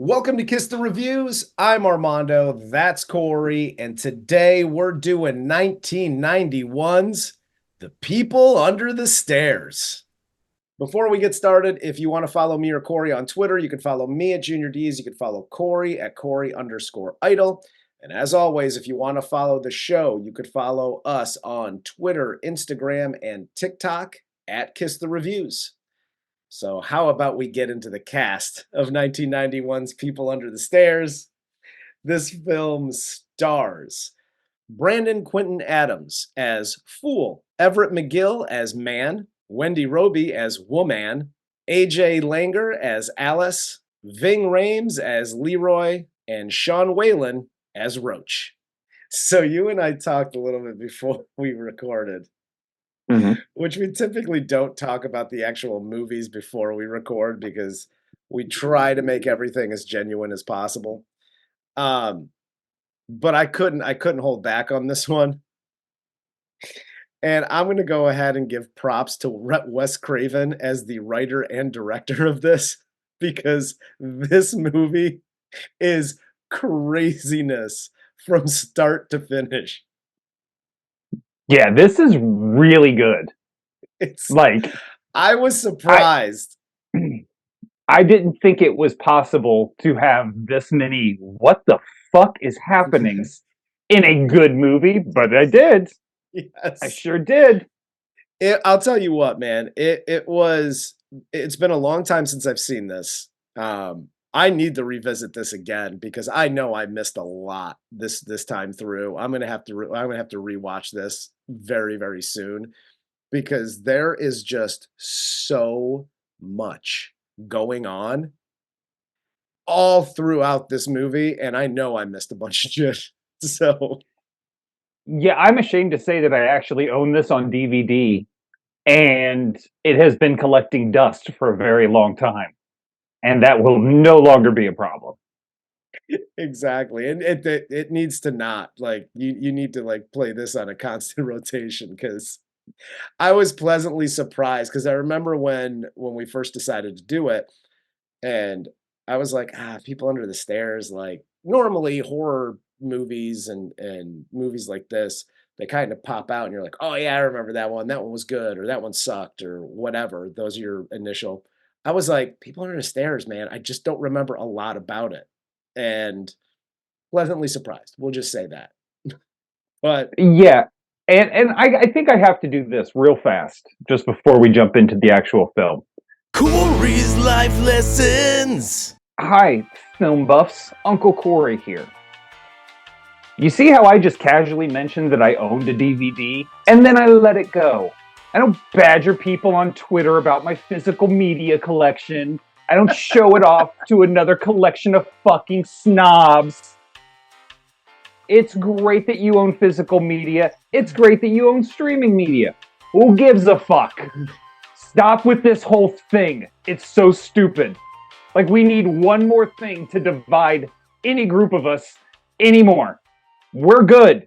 Welcome to Kiss the Reviews. I'm Armando, that's Corey, and today we're doing 1991's The People Under the Stairs. Before we get started, if you want to follow me or Corey on Twitter, you can follow me at Junior D's. You can follow Corey at Corey_Idol. And as always, if you want to follow the show, you could follow us on Twitter, Instagram, and TikTok at Kiss the Reviews. So how about we get into the cast of 1991's People Under the Stairs? This film stars Brandon Quintin Adams as Fool, Everett McGill as Man, Wendy Robie as Woman, AJ Langer as Alice, Ving Rhames as Leroy, and Sean Whalen as Roach. So you and I talked a little bit before we recorded. Which we typically don't talk about the actual movies before we record because we try to make everything as genuine as possible. But I couldn't hold back on this one. And I'm going to go ahead and give props to Wes Craven as the writer and director of this because this movie is craziness from start to finish. Yeah, this is really good. It's like I was surprised. I didn't think it was possible to have this many what the fuck is happening in a good movie, but I did. Yes. I sure did. I'll tell you what, man. It's been a long time since I've seen this. I need to revisit this again because I know I missed a lot this time through. I'm gonna have to rewatch this very, very soon because there is just so much going on all throughout this movie, and I know I missed a bunch of shit. So yeah, I'm ashamed to say that I actually own this on DVD, and it has been collecting dust for a very long time. And that will no longer be a problem. Exactly. And it needs to not. Like you need to like play this on a constant rotation because I was pleasantly surprised because I remember when we first decided to do it and I was like, People Under the Stairs, like normally horror movies and movies like this, they kind of pop out and you're like, oh yeah, I remember that one. That one was good or that one sucked or whatever. Those are your initial. I was like, People Under the Stairs, man. I just don't remember a lot about it. And pleasantly surprised. We'll just say that. But yeah, and I think I have to do this real fast just before we jump into the actual film. Corey's Life Lessons. Hi, film buffs. Uncle Corey here. You see how I just casually mentioned that I owned a DVD and then I let it go? I don't badger people on Twitter about my physical media collection. I don't show it off to another collection of fucking snobs. It's great that you own physical media. It's great that you own streaming media. Who gives a fuck? Stop with this whole thing. It's so stupid. Like, we need one more thing to divide any group of us anymore. We're good.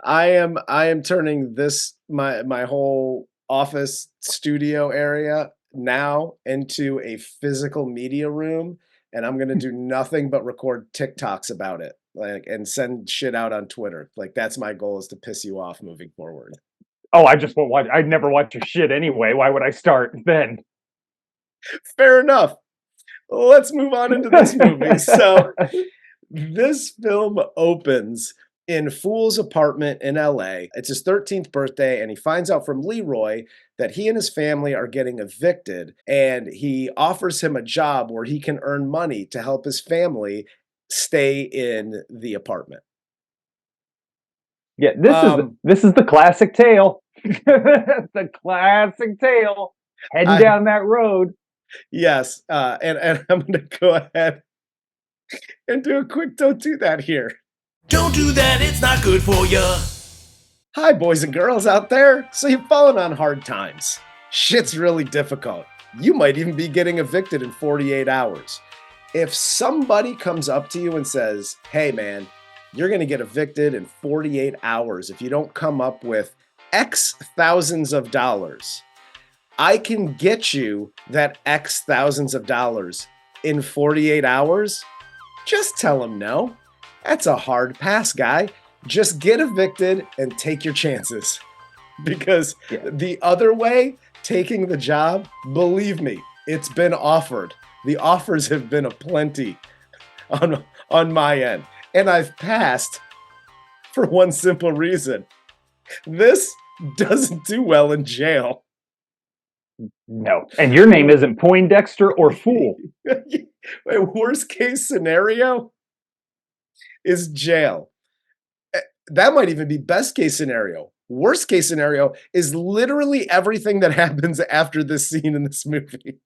I am turning this my whole office studio area now into a physical media room, and I'm gonna do nothing but record TikToks about it, like, and send shit out on Twitter. Like that's my goal is to piss you off moving forward. Oh, I just won't watch. I'd never watch your shit anyway. Why would I start then? Fair enough. Let's move on into this movie. So this film opens in Fool's apartment in LA. It's his 13th birthday, and he finds out from Leroy that he and his family are getting evicted, and he offers him a job where he can earn money to help his family stay in the apartment. Yeah, this is the classic tale. The classic tale. Heading down that road. Yes, and I'm going to go ahead and do a quick don't do that here. Don't do that, it's not good for you. Hi, boys and girls out there. So you've fallen on hard times. Shit's really difficult. You might even be getting evicted in 48 hours. If somebody comes up to you and says, hey man, you're going to get evicted in 48 hours if you don't come up with X thousands of dollars, I can get you that X thousands of dollars in 48 hours? Just tell him no. That's a hard pass, guy. Just get evicted and take your chances. Because the other way, taking the job, believe me, it's been offered. The offers have been aplenty on my end. And I've passed for one simple reason. This doesn't do well in jail. No. And your name isn't Poindexter or Fool. Worst case scenario is jail. That might even be best case scenario. Worst case scenario is literally everything that happens after this scene in this movie.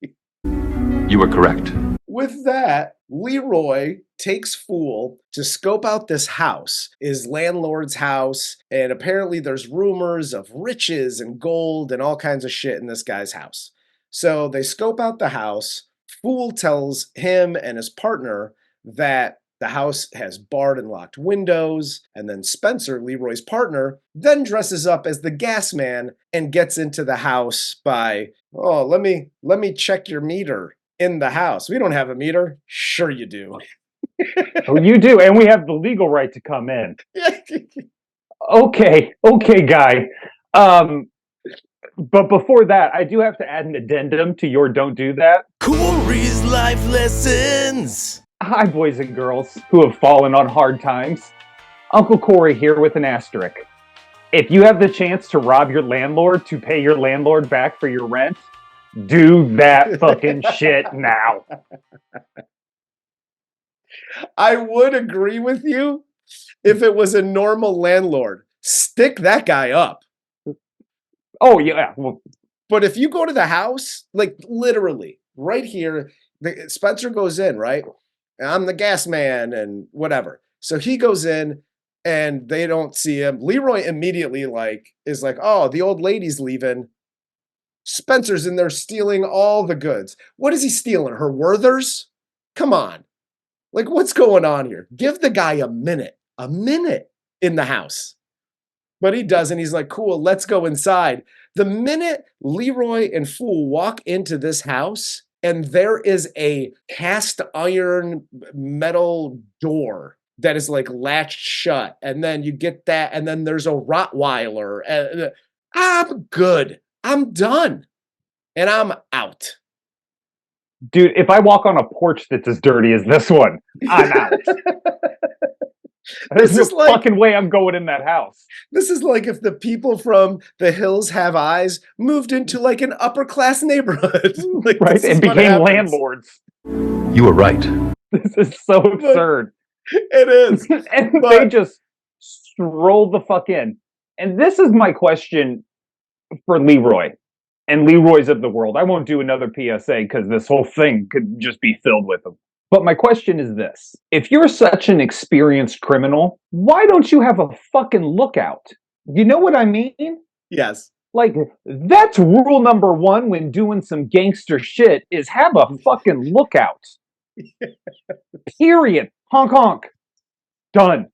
You were correct. With that, Leroy takes Fool to scope out this house, his landlord's house, and apparently there's rumors of riches and gold and all kinds of shit in this guy's house. So they scope out the house. Fool tells him and his partner that the house has barred and locked windows, and then Spencer, Leroy's partner, then dresses up as the gas man and gets into the house by, oh, let me check your meter in the house. We don't have a meter. Sure you do. Oh, you do, and we have the legal right to come in. Okay, guy. But before that, I do have to add an addendum to your don't do that. Corey's life lessons. Hi, boys and girls who have fallen on hard times. Uncle Corey here with an asterisk. If you have the chance to rob your landlord to pay your landlord back for your rent, do that fucking shit now. I would agree with you if it was a normal landlord. Stick that guy up. Oh, yeah. Well, but if you go to the house, like literally right here, Spencer goes in, right? I'm the gas man and whatever. So he goes in and they don't see him. Leroy immediately is like, oh, the old lady's leaving. Spencer's in there stealing all the goods. What is he stealing? Her Werthers? Come on. Like, what's going on here? Give the guy a minute in the house. But he doesn't. He's like, cool, let's go inside. The minute Leroy and Fool walk into this house, and there is a cast iron metal door that is like latched shut. And then you get that. And then there's a Rottweiler. And I'm good. I'm done. And I'm out. Dude, if I walk on a porch that's as dirty as this one, I'm out. There's no fucking way I'm going in that house. This is like if the people from The Hills Have Eyes moved into like an upper class neighborhood. Like, right, and became landlords. You were right. This is so absurd. It is. And they just stroll the fuck in. And this is my question for Leroy and Leroy's of the world. I won't do another PSA because this whole thing could just be filled with them. But my question is this. If you're such an experienced criminal, why don't you have a fucking lookout? You know what I mean? Yes. Like, that's rule number one when doing some gangster shit is have a fucking lookout. Period. Honk honk. Done.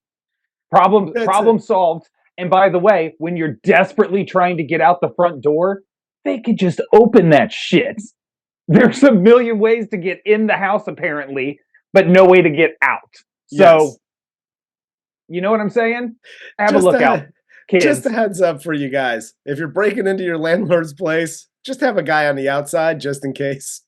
Problem solved. And by the way, when you're desperately trying to get out the front door, they could just open that shit. There's a million ways to get in the house, apparently, but no way to get out. So, You know what I'm saying? Have a lookout, kids. Just a heads up for you guys. If you're breaking into your landlord's place, just have a guy on the outside just in case.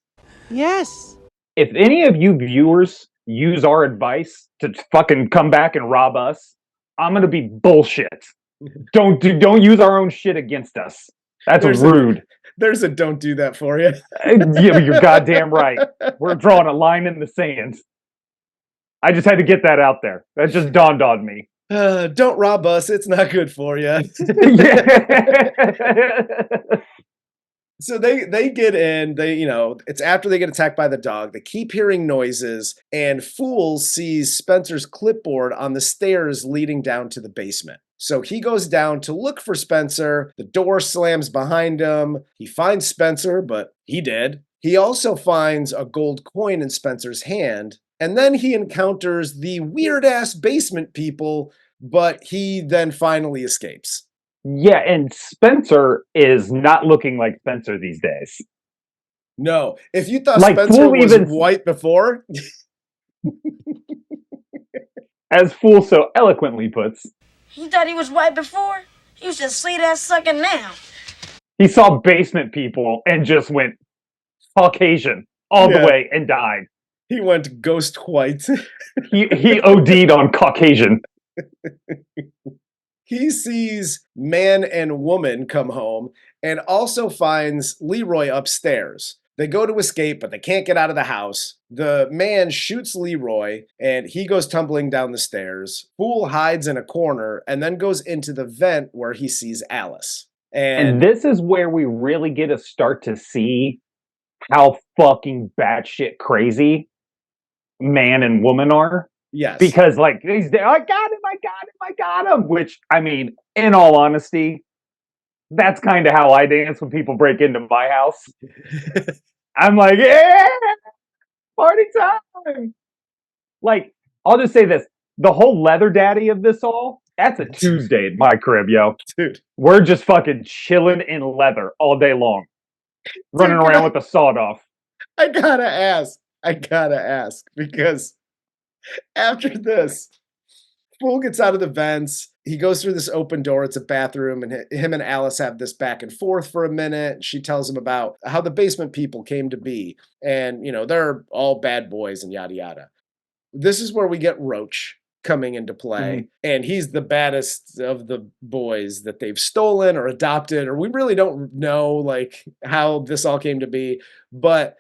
Yes. If any of you viewers use our advice to fucking come back and rob us, I'm going to be bullshit. Don't use our own shit against us. That's rude. There's a don't do that for you. Yeah, you're goddamn right. We're drawing a line in the sand. I just had to get that out there. That just dawned on me. Don't rob us. It's not good for you. So they get in, it's after they get attacked by the dog. They keep hearing noises, and Fool sees Spencer's clipboard on the stairs leading down to the basement. So he goes down to look for Spencer. The door slams behind him. He finds Spencer, but he did. He also finds a gold coin in Spencer's hand, and then he encounters the weird-ass basement people, but he then finally escapes. Yeah, and Spencer is not looking like Spencer these days. No. If you thought Like, Spencer Fool was even- white before, As Fool so eloquently puts, He thought he was white before? You should see that sucker now. he saw basement people and just went Caucasian all the Yeah. way and died. he went ghost white. He OD'd on Caucasian. He sees man and woman come home and also finds Leroy upstairs. They go to escape, but they can't get out of the house. The man shoots Leroy and he goes tumbling down the stairs. Fool hides in a corner and then goes into the vent where he sees Alice. And this is where we really get to start to see how fucking batshit crazy man and woman are. yes. Because, like, he's there, I got him, I got him, I got him. Which, I mean, in all honesty, that's kind of how I dance when people break into my house. I'm like, yeah, party time. Like, I'll just say this. The whole leather daddy of this all, that's a Tuesday at my crib, yo. Dude. We're just fucking chilling in leather all day long. Running around with a sawed off. I gotta ask, because after this, Fool gets out of the vents. He goes through this open door. It's a bathroom, and him and Alice have this back and forth for a minute. She tells him about how the basement people came to be, and they're all bad boys and yada yada. This is where we get Roach coming into play, and he's the baddest of the boys that they've stolen or adopted, or we really don't know like how this all came to be. But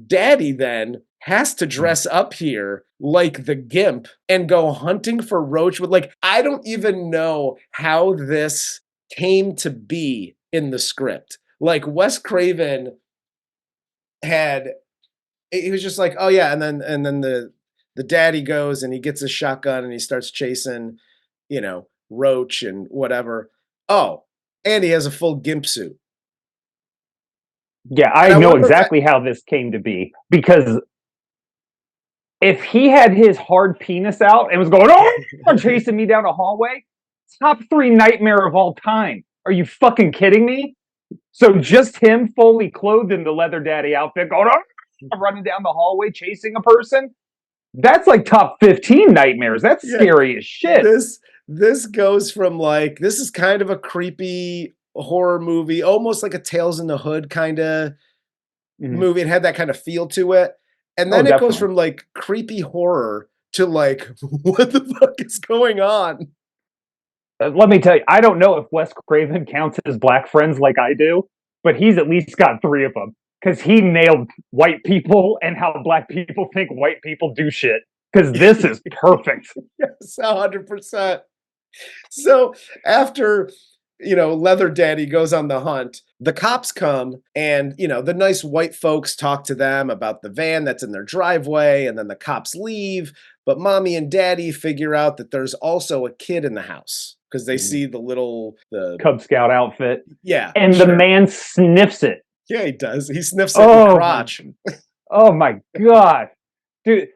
Daddy then has to dress up here like the Gimp and go hunting for Roach with, like, I don't even know how this came to be in the script. Like, Wes Craven he was just like, oh yeah, and then the daddy goes and he gets a shotgun and he starts chasing, Roach and whatever. Oh, and he has a full Gimp suit. Yeah, I know exactly how this came to be. Because if he had his hard penis out and was going, oh, chasing me down a hallway, top 3 nightmare of all time. Are you fucking kidding me? So just him fully clothed in the leather daddy outfit, going, oh, running down the hallway, chasing a person. That's like top 15 nightmares. That's scary as shit. This goes from like, this is kind of a creepy horror movie, almost like a Tales in the Hood kind of movie. It had that kind of feel to it. And then it goes from like creepy horror to like, what the fuck is going on? Let me tell you, I don't know if Wes Craven counts his black friends like I do, but he's at least got 3 of them. Because he nailed white people and how black people think white people do shit. Because this is perfect. Yes, 100%. So after, Leather Daddy goes on the hunt, the cops come and, the nice white folks talk to them about the van that's in their driveway, and then the cops leave. But Mommy and Daddy figure out that there's also a kid in the house because they see the Cub Scout outfit. Yeah. And the man sniffs it. Yeah, he does. He sniffs it in the crotch. Oh my God. Dude,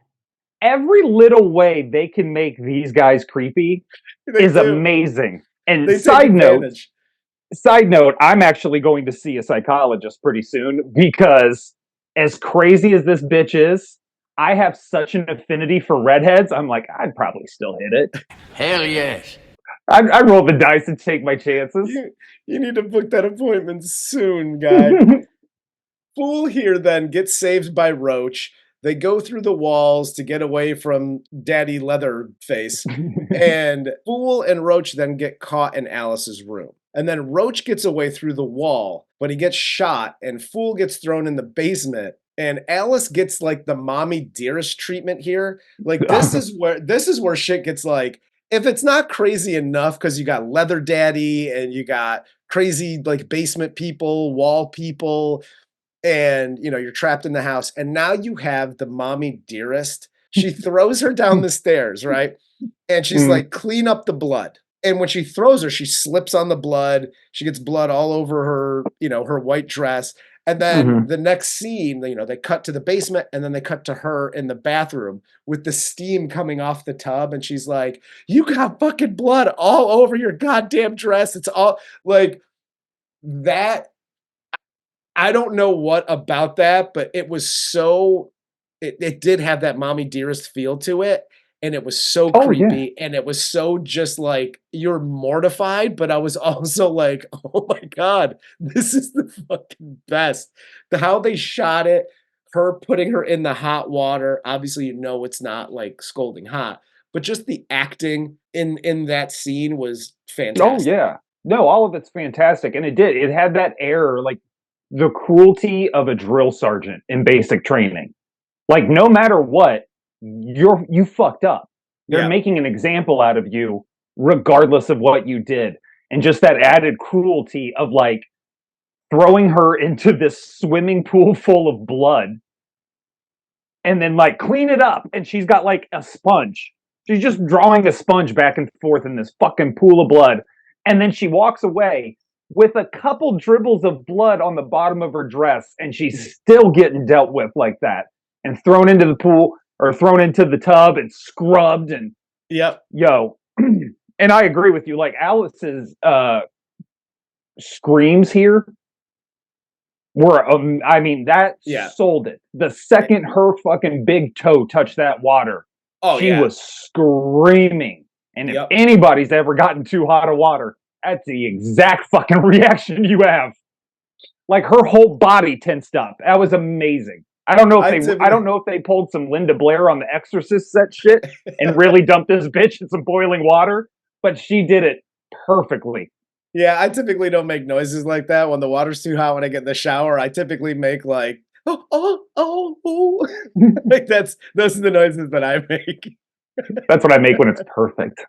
every little way they can make these guys creepy is amazing. And side note, I'm actually going to see a psychologist pretty soon because as crazy as this bitch is, I have such an affinity for redheads. I'm like, I'd probably still hit it. Hell yes. I'd roll the dice and take my chances. You need to book that appointment soon, guy. Fool here then gets saved by Roach. They go through the walls to get away from Daddy Leatherface. And Fool and Roach then get caught in Alice's room. And then Roach gets away through the wall, but he gets shot, and Fool gets thrown in the basement. And Alice gets like the mommy dearest treatment here. Like this is where shit gets like, if it's not crazy enough because you got Leather Daddy and you got crazy like basement people, wall people, and you're trapped in the house, and now you have the mommy dearest. She throws her down the stairs, right? And she's like, clean up the blood. And when she throws her, she slips on the blood. She gets blood all over her, her white dress. And then the next scene, they cut to the basement, and then they cut to her in the bathroom with the steam coming off the tub. And she's like, you got fucking blood all over your goddamn dress. It's all like that. I don't know what about that, but it was so it did have that mommy dearest feel to it, and it was so Oh yeah. creepy, and it was so just like you're mortified, but I was also like, "Oh my god, this is the fucking best." How they shot it, her putting her in the hot water, obviously, it's not, like, scalding hot, but just the acting in that scene was Oh fantastic. yeah. No, all of it's fantastic. And it did. It had that air, like the cruelty of a drill sergeant in basic training. Like no matter what, you fucked up. They're Yeah. making an example out of you regardless of what you did. And just that added cruelty of like throwing her into this swimming pool full of blood and then like clean it up and she's got like a sponge. She's just drawing a sponge back and forth in this fucking pool of blood. And then she walks away with a couple dribbles of blood on the bottom of her dress and she's still getting dealt with like that and thrown into the pool or thrown into the tub and scrubbed and Yep. yo. And I agree with you. Like Alice's screams here were, I mean, that Yeah. sold it. The second her fucking big toe touched that water, Oh, she yeah. was screaming. And if Yep. anybody's ever gotten too hot of water, that's the exact fucking reaction you have. Like her whole body tensed up. That was amazing. I don't know if they pulled some Linda Blair on the Exorcist set shit and really dumped this bitch in some boiling water, but she did it perfectly. Yeah, I typically don't make noises like that when the water's too hot when I get in the shower. I typically make like, "Oh, oh, oh, oh." Like those are the noises that I make. That's what I make when it's perfect.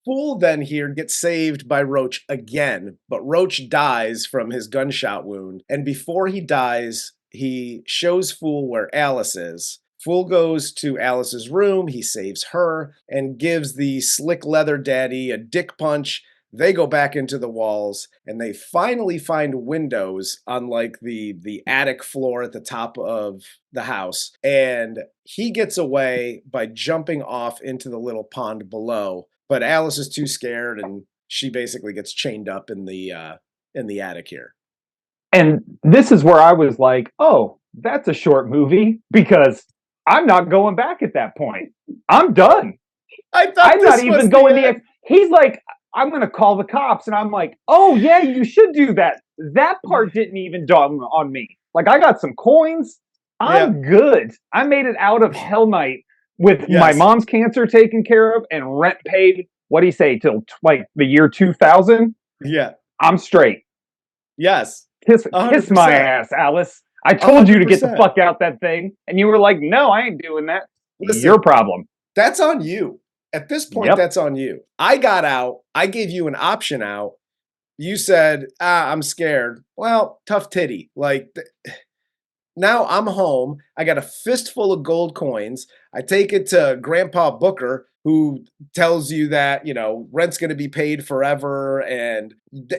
Fool then here gets saved by Roach again, but Roach dies from his gunshot wound. And before he dies, he shows Fool where Alice is. Fool goes to Alice's room, he saves her, and gives the slick leather daddy a dick punch. They go back into the walls, and they finally find windows on like the attic floor at the top of the house. And he gets away by jumping off into the little pond below. But Alice is too scared, and she basically gets chained up in the attic here. And this is where I was like, oh, that's a short movie because I'm not going back at that point. I'm done. I thought I'm not even going he's like, I'm going to call the cops. And I'm like, oh, yeah, you should do that. That part didn't even dawn on me. Like, I got some coins. I'm good. I made it out of Hell Night with my mom's cancer taken care of and rent paid, what do you say, till like the year 2000? Yeah. I'm straight. Yes. Kiss my ass, Alice. I told you to get the 100%. fuck out that thing. And you were like, no, I ain't doing that. Listen, your problem. That's on you. At this point, that's on you. I got out. I gave you an option out. You said, I'm scared. Well, tough titty. Like, now I'm home. I got a fistful of gold coins. I take it to Grandpa Booker, who tells you that, rent's going to be paid forever. And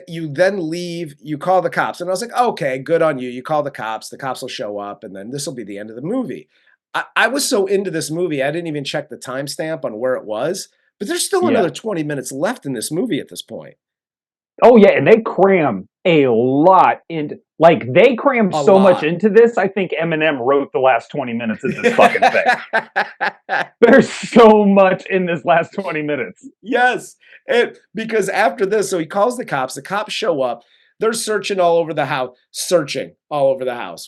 you then leave. You call the cops. And I was like, okay, good on you. You call the cops. The cops will show up. And then this will be the end of the movie. I was so into this movie, I didn't even check the timestamp on where it was. But there's still another 20 minutes left in this movie at this point. Oh, yeah, and they cram a lot into, like, they cram so much into this, I think Eminem wrote the last 20 minutes of this fucking thing. There's so much in this last 20 minutes. Yes, because after this, so he calls the cops show up, they're searching all over the house,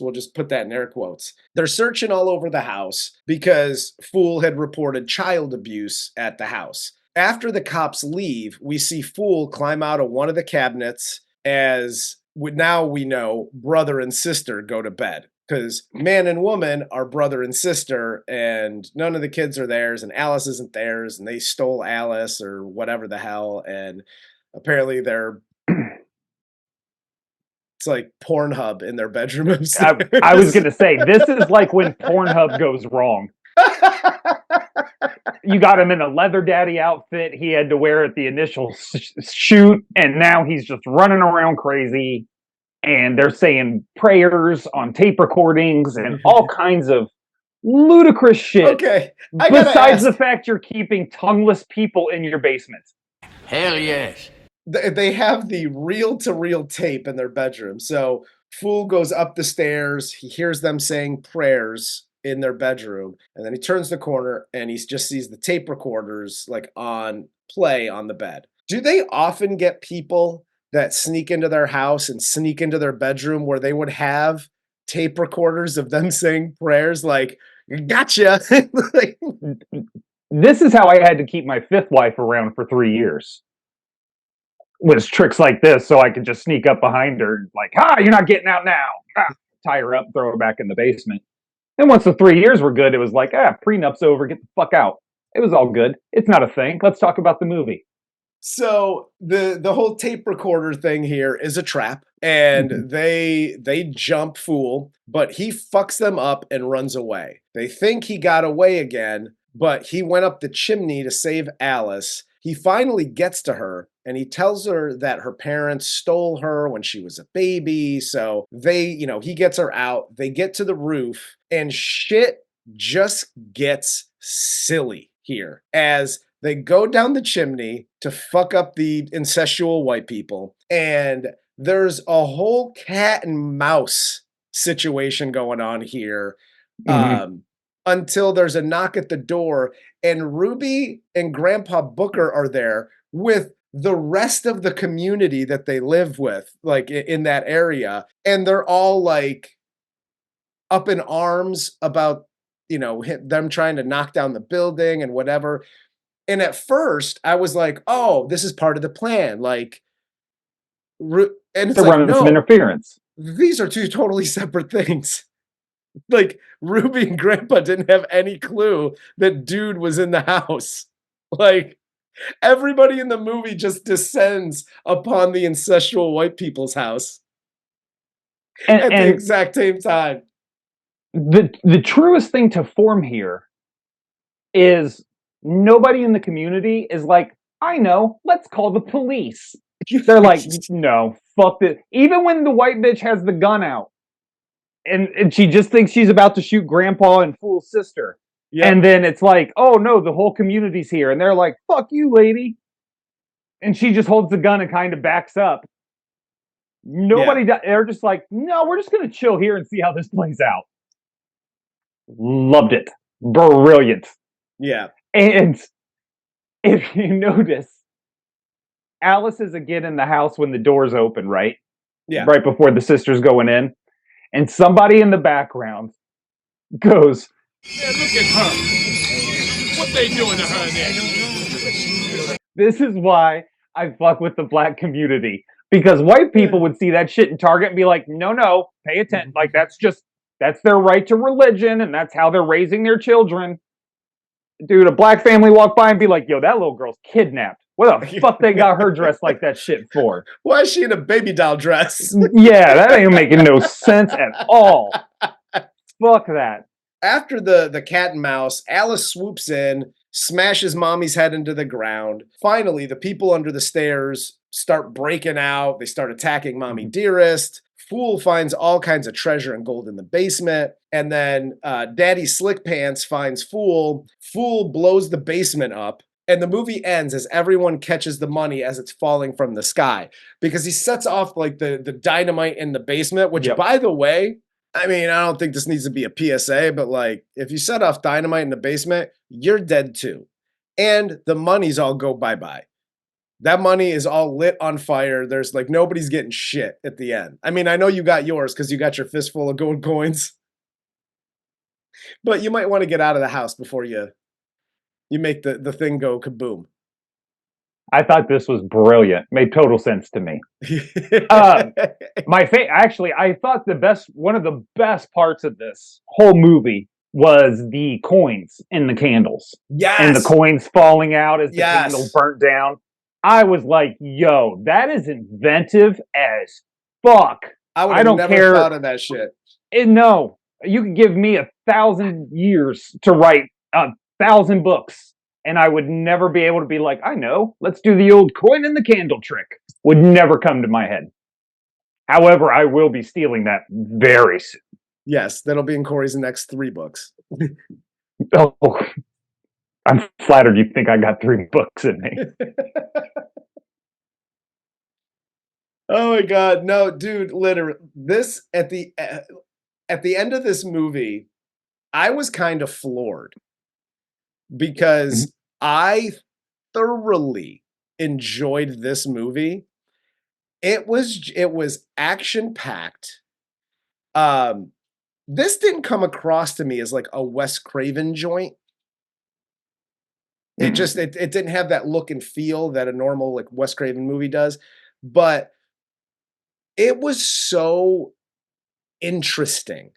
we'll just put that in air quotes. They're searching all over the house because Fool had reported child abuse at the house. After the cops leave, we see Fool climb out of one of the cabinets as now we know brother and sister go to bed. Because man and woman are brother and sister, and none of the kids are theirs, and Alice isn't theirs, and they stole Alice or whatever the hell, and apparently it's like Pornhub in their bedroom upstairs. I was going to say, this is like when Pornhub goes wrong. You got him in a leather daddy outfit he had to wear at the initial shoot, and now he's just running around crazy, and they're saying prayers on tape recordings and all kinds of ludicrous shit. Okay. Besides the fact you're keeping tongueless people in your basement. Hell yes. They have the reel-to-reel tape in their bedroom. So Fool goes up the stairs. He hears them saying prayers in their bedroom. And then he turns the corner and he just sees the tape recorders like on play on the bed. Do they often get people that sneak into their house and sneak into their bedroom where they would have tape recorders of them saying prayers like, gotcha? Like, This is how I had to keep my fifth wife around for 3 years. Was tricks like this so I could just sneak up behind her, like, you're not getting out now. Tie her up, throw her back in the basement. And once the 3 years were good, it was like, prenup's over, get the fuck out. It was all good. It's not a thing. Let's talk about the movie. so the whole tape recorder thing here is a trap, and they jump Fool, but he fucks them up and runs away. They think he got away again, but he went up the chimney to save Alice. He finally gets to her and he tells her that her parents stole her when she was a baby. So he gets her out. They get to the roof and shit just gets silly here as they go down the chimney to fuck up the incestual white people. And there's a whole cat and mouse situation going on here. Until there's a knock at the door, and Ruby and Grandpa Booker are there with the rest of the community that they live with, like in that area. And they're all like up in arms about, them trying to knock down the building and whatever. And at first I was like, oh, this is part of the plan. Like, and it's They're like, running some no, interference. these are two totally separate things. Like, Ruby and Grandpa didn't have any clue that dude was in the house. Like, everybody in the movie just descends upon the incestual white people's house at the exact same time. The truest thing to form here is nobody in the community is like, I know, let's call the police. They're like, no, fuck it. Even when the white bitch has the gun out, and she just thinks she's about to shoot Grandpa and Fool's sister. Yep. And then it's like, oh no, the whole community's here. And they're like, fuck you, lady. And she just holds the gun and kind of backs up. They're just like, no, we're just going to chill here and see how this plays out. Loved it. Brilliant. Yeah. And if you notice, Alice is again in the house when the doors open, right? Yeah. Right before the sister's going in. And somebody in the background goes, yeah, look at her. What they doing to her there? This is why I fuck with the black community. Because white people would see that shit in Target and be like, no, pay attention. Like, that's their right to religion, and that's how they're raising their children. Dude, a black family walk by and be like, yo, that little girl's kidnapped. What the fuck they got her dressed like that shit for? Why is she in a baby doll dress? Yeah, that ain't making no sense at all. Fuck that. After the cat and mouse, Alice swoops in, smashes Mommy's head into the ground. Finally, the people under the stairs start breaking out. They start attacking Mommy Dearest. Fool finds all kinds of treasure and gold in the basement. And then Daddy Slick Pants finds Fool. Fool blows the basement up. And the movie ends as everyone catches the money as it's falling from the sky. Because he sets off like the dynamite in the basement, which, by the way, I mean, I don't think this needs to be a PSA, but like, if you set off dynamite in the basement, you're dead too. And the monies all go bye-bye. That money is all lit on fire. There's like, nobody's getting shit at the end. I mean, I know you got yours because you got your fistful of gold coins. But you might want to get out of the house before you make the thing go kaboom. I thought this was brilliant. Made total sense to me. Actually, I thought one of the best parts of this whole movie was the coins in the candles. Yes. And the coins falling out as the candles burnt down. I was like, yo, that is inventive as fuck. I don't never thought of that shit. No, you could give me 1,000 years to write 1,000 books, and I would never be able to be like, I know, let's do the old coin in the candle trick. Would never come to my head. However, I will be stealing that very soon. Yes, that'll be in Corey's next 3 books. Oh, I'm flattered you think I got 3 books in me. Oh my God. No, dude, literally this at the end of this movie, I was kind of floored Mhm. because I thoroughly enjoyed this movie. It was action packed. Um, this didn't come across to me as like a Wes Craven joint. It just Mhm. it didn't have that look and feel that a normal like Wes Craven movie does, but it was so interesting.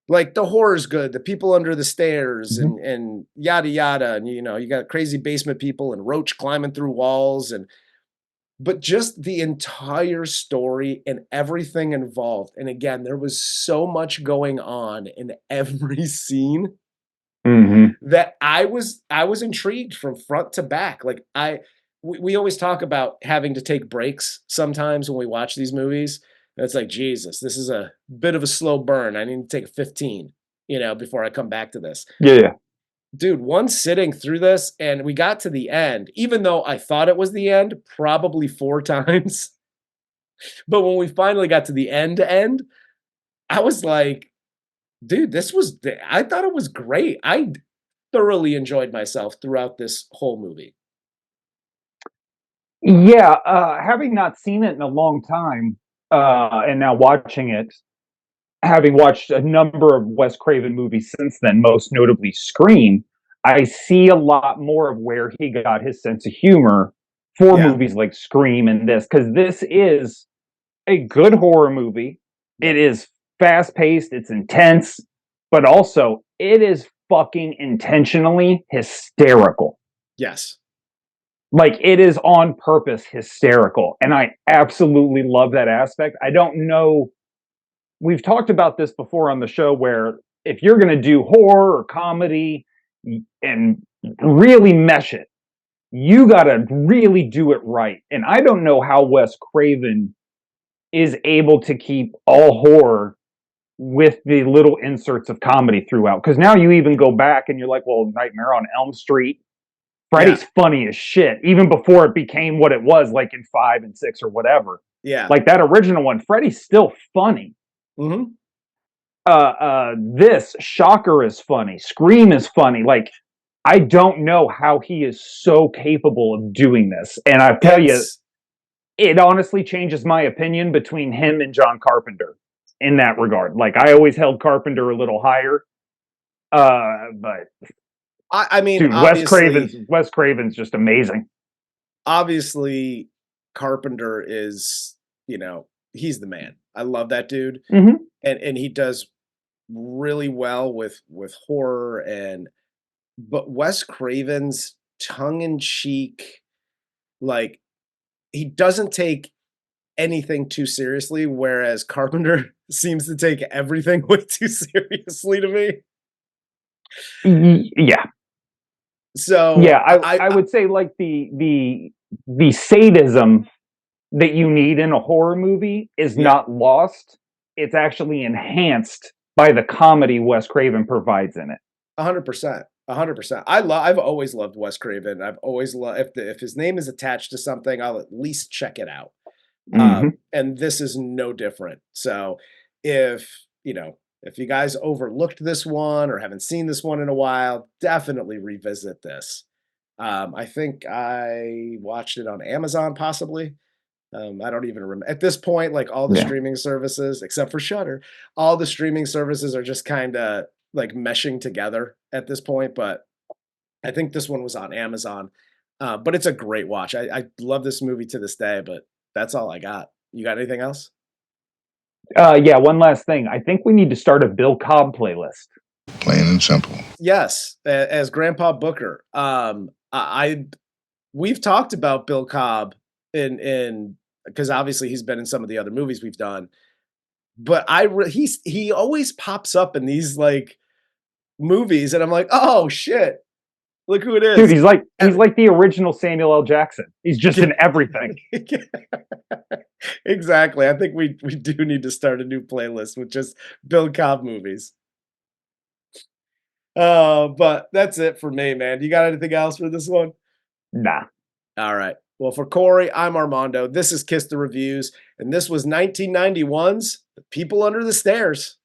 Like the horror's good, the people under the stairs Mhm. and yada yada, and you got crazy basement people and Roach climbing through walls and but just the entire story and everything involved. And again, there was so much going on in every scene Mhm. that I was intrigued from front to back. Like we always talk about having to take breaks sometimes when we watch these movies. And it's like, Jesus, this is a bit of a slow burn. I need to take a 15, before I come back to this. Yeah, yeah. Dude, one sitting through this and we got to the end, even though I thought it was the end probably 4 times. But when we finally got to the end, I was like, dude, I thought it was great. I thoroughly enjoyed myself throughout this whole movie. Yeah, having not seen it in a long time, and now watching it, having watched a number of Wes Craven movies since then, most notably Scream, I see a lot more of where he got his sense of humor for Yeah. movies like Scream and this, because this is a good horror movie. It Yep. is fast paced, it's intense, but also it is fucking intentionally hysterical. Yes. Like it is on purpose hysterical. And I absolutely love that aspect. I don't know. We've talked about this before on the show where if you're going to do horror or comedy and really mesh it, you got to really do it right. And I don't know how Wes Craven is able to keep all horror with the little inserts of comedy throughout. Because now you even go back and you're like, well, Nightmare on Elm Street, Yeah. Freddy's funny as shit, even before it became what it was, like in 5 and 6 or whatever. Yeah. Like that original one, Freddy's still funny. Mhm. This Shocker is funny. Scream is funny. Like I don't know how he is so capable of doing this. And I tell you, It's it honestly changes my opinion between him and John Carpenter in that regard. Like I always held Carpenter a little higher. But I mean, dude, Wes Craven's just amazing. obviously Carpenter is, he's the man. I love that dude. Mm-hmm. And he does really well with horror but Wes Craven's tongue in cheek, like he doesn't take anything too seriously, whereas Carpenter seems to take everything way too seriously to me. Yeah, yeah. So I would say like the sadism that you need in a horror movie is yeah, not lost. It's actually enhanced by the comedy Wes Craven provides in it. 100%. 100%. I've always loved Wes Craven. I've always loved if his name is attached to something, I'll at least check it out. Mm-hmm. And this is no different. So if you guys overlooked this one or haven't seen this one in a while, definitely revisit this. I think I watched it on Amazon possibly. I don't even remember at this point. Like all the Yeah. streaming services, except for Shutter, all the streaming services are just kind of like meshing together at this point. But I think this one was on Amazon. But it's a great watch. I love this movie to this day. But that's all I got. You got anything else? Yeah. One last thing. I think we need to start a Bill Cobb playlist. Plain and simple. Yes, as Grandpa Booker. We've talked about Bill Cobb in because obviously he's been in some of the other movies we've done. But he always pops up in these like movies, and I'm like, oh shit, look who it Dude, is. he's like the original Samuel L. Jackson. He's just in everything. Exactly. I think we do need to start a new playlist with just Bill Cobb movies. But that's it for me, man. You got anything else for this one? Nah. All right. Well, for Corey, I'm Armando. This is Kiss the Reviews, and this was 1991's The People Under the Stairs.